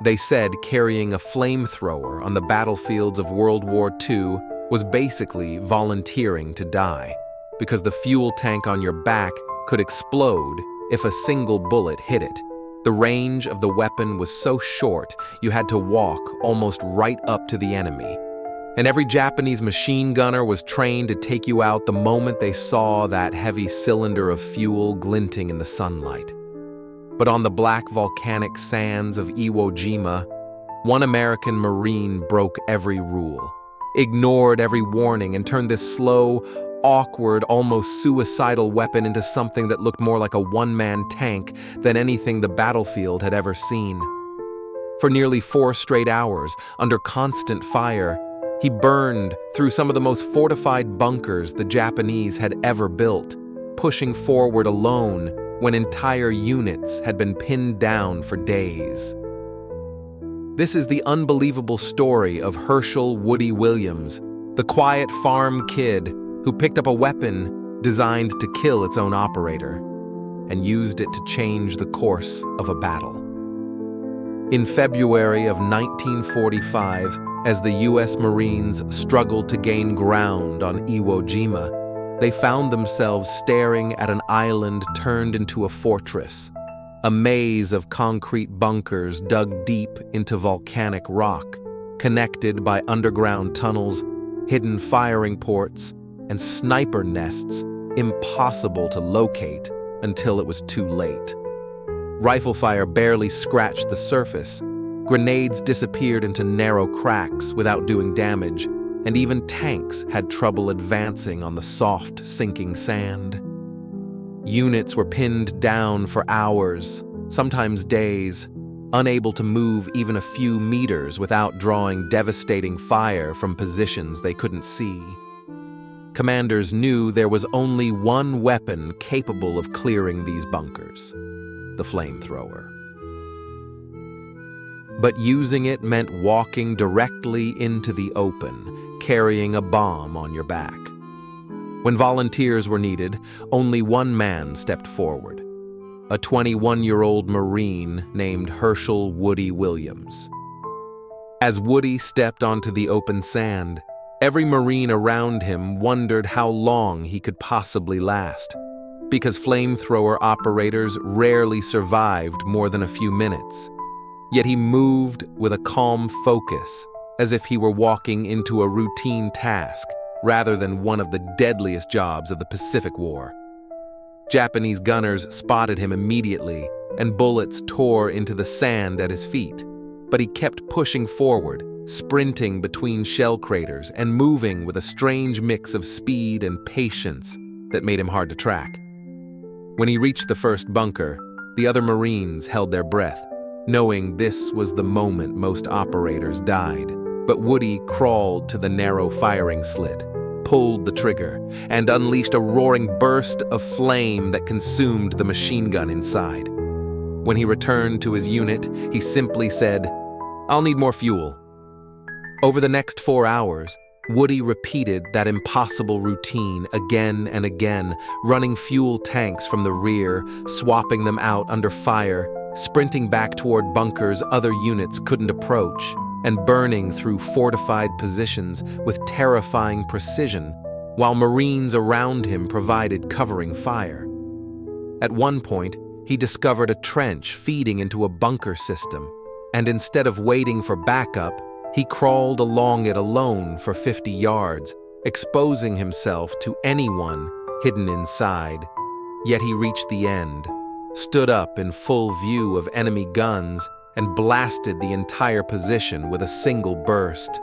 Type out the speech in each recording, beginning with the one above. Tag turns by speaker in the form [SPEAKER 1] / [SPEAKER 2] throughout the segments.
[SPEAKER 1] They said carrying a flamethrower on the battlefields of World War II was basically volunteering to die, because the fuel tank on your back could explode if a single bullet hit it. The range of the weapon was so short you had to walk almost right up to the enemy. And every Japanese machine gunner was trained to take you out the moment they saw that heavy cylinder of fuel glinting in the sunlight. But on the black volcanic sands of Iwo Jima, one American Marine broke every rule, ignored every warning, and turned this slow, awkward, almost suicidal weapon into something that looked more like a one-man tank than anything the battlefield had ever seen. For nearly 4 straight hours, under constant fire, he burned through some of the most fortified bunkers the Japanese had ever built, pushing forward alone when entire units had been pinned down for days. This is the unbelievable story of Hershel Woody Williams, the quiet farm kid who picked up a weapon designed to kill its own operator and used it to change the course of a battle. In February of 1945, as the U.S. Marines struggled to gain ground on Iwo Jima, they found themselves staring at an island turned into a fortress, a maze of concrete bunkers dug deep into volcanic rock, connected by underground tunnels, hidden firing ports, and sniper nests impossible to locate until it was too late. Rifle fire barely scratched the surface, grenades disappeared into narrow cracks without doing damage, and even tanks had trouble advancing on the soft, sinking sand. Units were pinned down for hours, sometimes days, unable to move even a few meters without drawing devastating fire from positions they couldn't see. Commanders knew there was only one weapon capable of clearing these bunkers: the flamethrower. But using it meant walking directly into the open, carrying a bomb on your back. When volunteers were needed, only one man stepped forward: a 21-year-old Marine named Hershel Woody Williams. As Woody stepped onto the open sand, every Marine around him wondered how long he could possibly last, because flamethrower operators rarely survived more than a few minutes. Yet he moved with a calm focus, as if he were walking into a routine task rather than one of the deadliest jobs of the Pacific War. Japanese gunners spotted him immediately, and bullets tore into the sand at his feet. But he kept pushing forward, sprinting between shell craters and moving with a strange mix of speed and patience that made him hard to track. When he reached the first bunker, the other Marines held their breath, knowing this was the moment most operators died. But Woody crawled to the narrow firing slit, pulled the trigger, and unleashed a roaring burst of flame that consumed the machine gun inside. When he returned to his unit, he simply said, "I'll need more fuel." Over the next 4 hours, Woody repeated that impossible routine again and again, running fuel tanks from the rear, swapping them out under fire, sprinting back toward bunkers other units couldn't approach, and burning through fortified positions with terrifying precision, while Marines around him provided covering fire. At one point, he discovered a trench feeding into a bunker system, and instead of waiting for backup, he crawled along it alone for 50 yards, exposing himself to anyone hidden inside. Yet he reached the end, stood up in full view of enemy guns, and blasted the entire position with a single burst.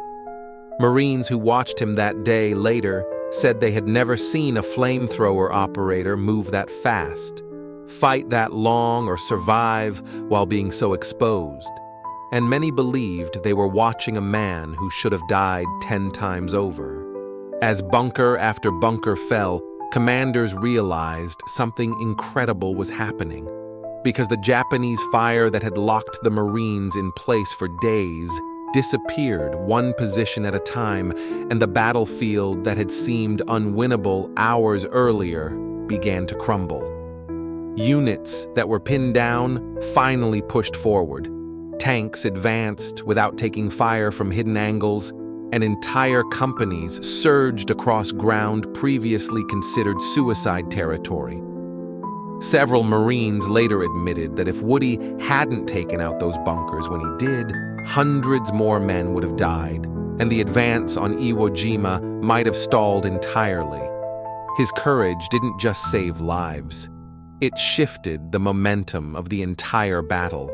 [SPEAKER 1] Marines who watched him that day later said they had never seen a flamethrower operator move that fast, fight that long, or survive while being so exposed. And many believed they were watching a man who should have died 10 times over. As bunker after bunker fell, commanders realized something incredible was happening, because the Japanese fire that had locked the Marines in place for days disappeared one position at a time, and the battlefield that had seemed unwinnable hours earlier began to crumble. Units that were pinned down finally pushed forward, Tanks advanced without taking fire from hidden angles, and entire companies surged across ground previously considered suicide territory. Several Marines later admitted that if Woody hadn't taken out those bunkers when he did, hundreds more men would have died, and the advance on Iwo Jima might have stalled entirely. His courage didn't just save lives. It shifted the momentum of the entire battle.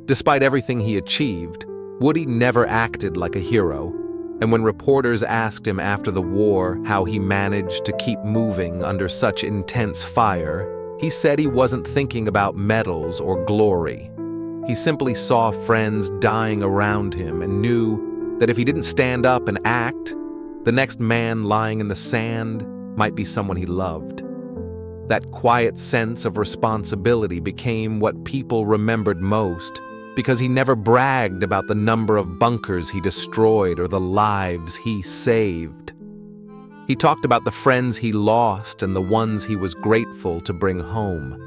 [SPEAKER 1] Despite everything he achieved, Woody never acted like a hero, and when reporters asked him after the war how he managed to keep moving under such intense fire, he said he wasn't thinking about medals or glory. He simply saw friends dying around him and knew that if he didn't stand up and act, the next man lying in the sand might be someone he loved. That quiet sense of responsibility became what people remembered most, because he never bragged about the number of bunkers he destroyed or the lives he saved. He talked about the friends he lost and the ones he was grateful to bring home.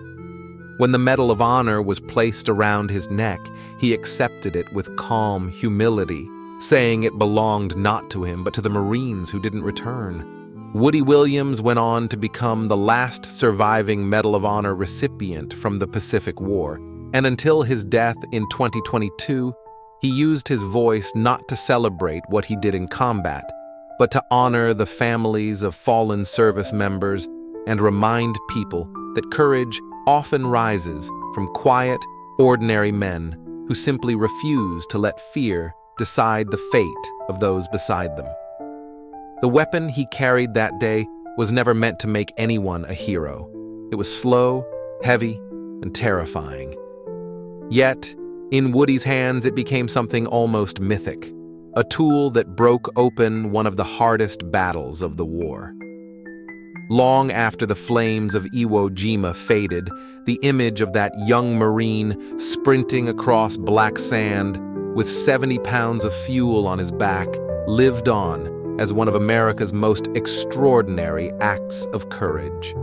[SPEAKER 1] When the Medal of Honor was placed around his neck, he accepted it with calm humility, saying it belonged not to him but to the Marines who didn't return. Woody Williams went on to become the last surviving Medal of Honor recipient from the Pacific War, and until his death in 2022, he used his voice not to celebrate what he did in combat, but to honor the families of fallen service members and remind people that courage often rises from quiet, ordinary men who simply refuse to let fear decide the fate of those beside them. The weapon he carried that day was never meant to make anyone a hero. It was slow, heavy, and terrifying. Yet, in Woody's hands, it became something almost mythic, a tool that broke open one of the hardest battles of the war. Long after the flames of Iwo Jima faded, the image of that young Marine sprinting across black sand with 70 pounds of fuel on his back lived on as one of America's most extraordinary acts of courage.